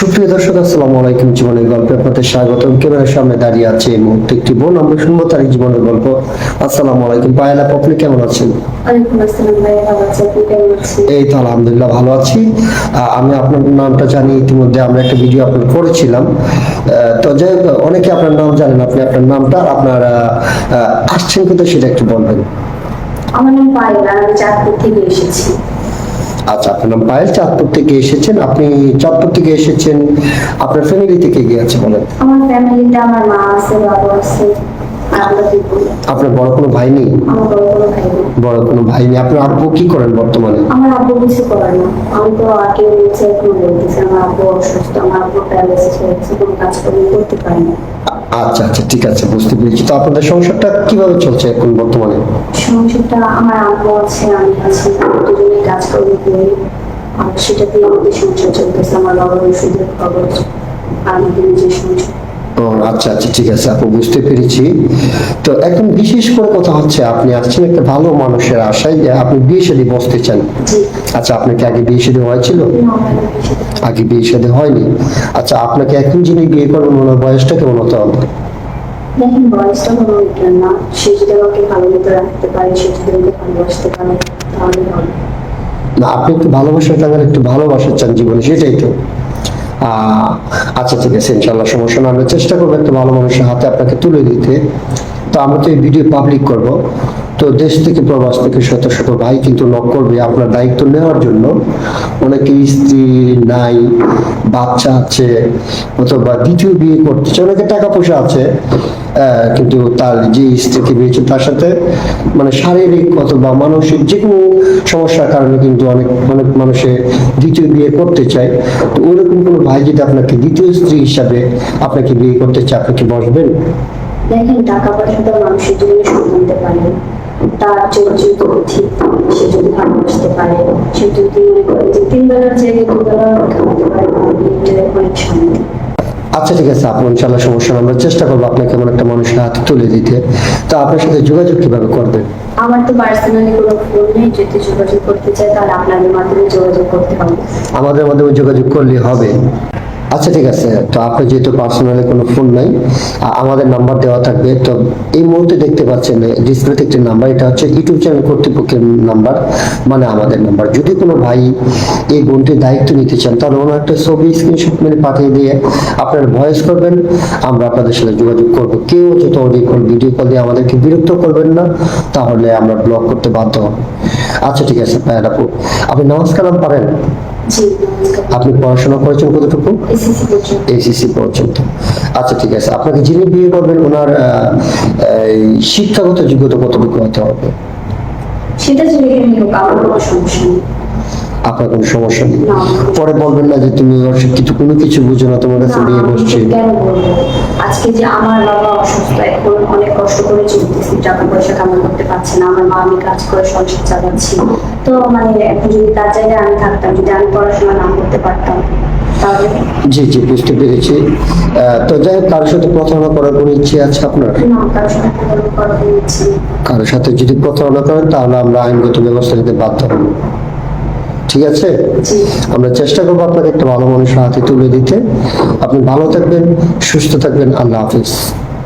সুপ্রিয় দর্শক, আসসালামু আলাইকুম। জীবনের গল্পে আপনাদের স্বাগতম। ক্যামেরার সামনে দাঁড়িয়ে আছে এই মুহূর্তে একটি বোন। আমরা শুনবো তার জীবনের গল্প। আসসালামু আলাইকুম পায়েল আপু, আপনি কেমন আছেন? ওয়ালাইকুম আসসালাম ভাই, ভালো আছি। আপনি কেমন আছেন? এই তো আলহামদুলিল্লাহ ভালো আছি। আমি আপনার নামটা জানি, ইতিমধ্যে আমরা একটা ভিডিও আপলোড করেছিলাম। তো যাই হোক, অনেকে আপনার নাম জানেন। আপনি আপনার নামটা, আপনার আসছেন কিন্তু সেটা একটু বলবেন। আমার নাম পায়েল, আমি চাঁদপুর থেকে এসেছি। আচ্ছা, আপনার নাম পায়েল, চাঁদপুর থেকে এসেছেন। আপনি চাঁদপুর থেকে এসেছেন, আপনার ফ্যামিলি থেকে গিয়ে আছে বলেন? আমার ফ্যামিলিতে আমার মা আছে, বাবা আছে, আর আমরা দুই বোন। আপনার বড় কোনো ভাই নেই? আমার বড় কোনো ভাই নেই। বড় কোনো ভাই নেই। আপনার আব্বু কি করেন বর্তমানে? আমার আব্বু কিছু করে না। আমি তো আগে বলছি, এখন বলতেছি আমার আব্বু অসুস্থ, আমার আব্বু প্যারালাইসিস হয়েছে, কোনো কাজ করতে পারে না। আচ্ছা আচ্ছা, ঠিক আছে, বুঝতে পেরেছি। তো আপনাদের সংসারটা কিভাবে চলছে এখন বর্তমানে? সংসারটা, আমার আব্বু আছে, আমি আছি, দুজনেই কাজ করি আর সেটা দিয়ে আমাদের সংসার চলতেছে। আমার বাবার ওষুধের খরচ আর আমাদের নিজের সংসার। ও আচ্ছা আচ্ছা, ঠিক আছে আপু, বুঝতে পেরেছি। তো এখন বিশেষ করে কথা হচ্ছে, আপনি আসছেন একটা ভালো মানুষের আশায় যে আপনি বিয়ে শাদী বসতে চান। জি। আচ্ছা, আপনার কি আগে বিয়ে শাদী হয়েছিল? আগে বিয়ে শাদী হয়নি। আচ্ছা, আপনাকে এখন যিনি বিয়ে করবেন ওনার বয়সটা কেমন হতে হবে? দেখেন, বয়সটা কোনো বিজ্ঞান না। সে যদি আমাকে ভালো মতো রাখতে পারে, সে যদি আমাকে ভালোবাসতে পারে, তাহলে হবে। না, আপনি একটু ভালোবাসার টাকার একটু ভালোবাসা চান জীবনে, সেটাই তো। আচ্ছা ঠিক আছে, ইনশাল্লাহ সমস্যা না। আমরা চেষ্টা করবো একটা ভালো মানুষের হাতে আপনাকে তুলে দিতে। তো আমরা তো এই ভিডিও পাবলিক করব। তো দেশ থেকে প্রবাস থেকে শত শত ভাই কিন্তু নক করবে আপনার দায়িত্ব নেওয়ার জন্য। অনেকে স্ত্রী নাই, বাচ্চা আছে, অথবা দ্বিতীয় বিয়ে করতেছে, অনেকে টাকা পয়সা আছে, কিন্তু তার যে স্ত্রীকে বিয়েছে তার সাথে মানে শারীরিক অথবা মানসিক যে কোনো সমস্যার কারণে কিন্তু অনেক অনেক মানুষে দ্বিতীয় বিয়ে করতে চায়। তো ওরকম কোনো ভাই যদি আপনাকে দ্বিতীয় স্ত্রী হিসাবে আপনাকে বিয়ে করতে চায়, আপনি কি বসবেন? দেখেন, টাকা পয়সা তো মানুষের জীবনে সুখ আনতে পারে, তার চরিত্র ঠিক, সে যদি ভালোবাসতে পারে, সে যদি মনে করে যে 3 বেলার জায়গায় 2 বেলা খাওয়াতে পারে, তাহলে এটা অনেক শান্তি। আচ্ছা ঠিক আছে আপু, ইনশাল্লাহ সমস্যা না। আমরা চেষ্টা করবো আপনাকে এমন একটা মানুষের হাতে তুলে দিতে। তো আপনার সাথে যোগাযোগ কিভাবে করবেন? আমার তো পার্সোনালি কোনো ফোন নেই। যদি যোগাযোগ করতে চাই তাহলে আপনাদের মাধ্যমে যোগাযোগ করতে হবে। আমাদের মাধ্যমে যোগাযোগ করলে হবে? আচ্ছা ঠিক আছে। তো আপনার যেহেতু পার্সোনালি কোনো ফোন নাই, আমাদের নাম্বার দেওয়া থাকবে। তো এই মুহূর্তে দেখতে পাচ্ছেন ডিসপ্লেতে একটি নাম্বার, এটা হচ্ছে ইউটিউব চ্যানেল কর্তৃপক্ষের নাম্বার, মানে আমাদের নাম্বার। যদি কোনো ভাই এই বোনটির দায়িত্ব নিতে চান, তাহলে ওনার একটা ছবি স্ক্রিনশট মেরে পাঠিয়ে দিয়ে আপনার ভয়েস করবেন, আমরা আপনাদের সাথে যোগাযোগ করব। কেউ যত অডিও কল ভিডিও কল দিয়ে আমাদেরকে বিরক্ত করবেন না, তাহলে আমরা ব্লক করতে বাধ্য হব। আচ্ছা ঠিক আছে পায়েল আপু, আপনি নামাজ কালাম পারেন? জি, নমস্কার। আপনি পড়াশোনা করেছেন কতটুকু? এসএসসি পর্যন্ত। এসএসসি পর্যন্ত। আচ্ছা ঠিক আছে, আপনাকে যিনি বিয়ে করবেন ওনার এই শিক্ষাগত যোগ্যতা কতটুকু হতে হবে? সেটা যেরকমই হোক, আমার কোনো সমস্যা নেই। আপনার কোনো সমস্যা নেই? না। পরে বলবেন না যে তুমি অশিক্ষিত, কোনো কিছু বুঝো না, তোমার কাছে বিয়ে বসছে। কেন বলবো? আজকে যে আমার বাবা অসুস্থ, এখন অনেক কষ্ট করে চলতেছি, টাকা পয়সা কামাই করতে পারছে না। আমার মা, আমি কাজ করে সংসার চালাচ্ছি। তো মানে এখন যদি তার জায়গায় আমি থাকতাম, যদি আমি পড়াশোনা না করতে পারতাম, তাহলে? জি জি, বুঝতে পেরেছি। তো যাই হোক, কারোর সাথে প্রতারণা করার কোনো ইচ্ছে আছে আপনার? না, কারোর সাথে কোনো করার ইচ্ছে নেই। কারোর সাথে যদি প্রতারণা করেন তাহলে আমরা আইনগত ব্যবস্থা নিতে বাধ্য হব। ঠিক আছে, জি। আমরা চেষ্টা করবো আপনাকে একটা ভালো মানুষের হাতে তুলে দিতে। আপনি ভালো থাকবেন, সুস্থ থাকবেন। আল্লাহ হাফিজ।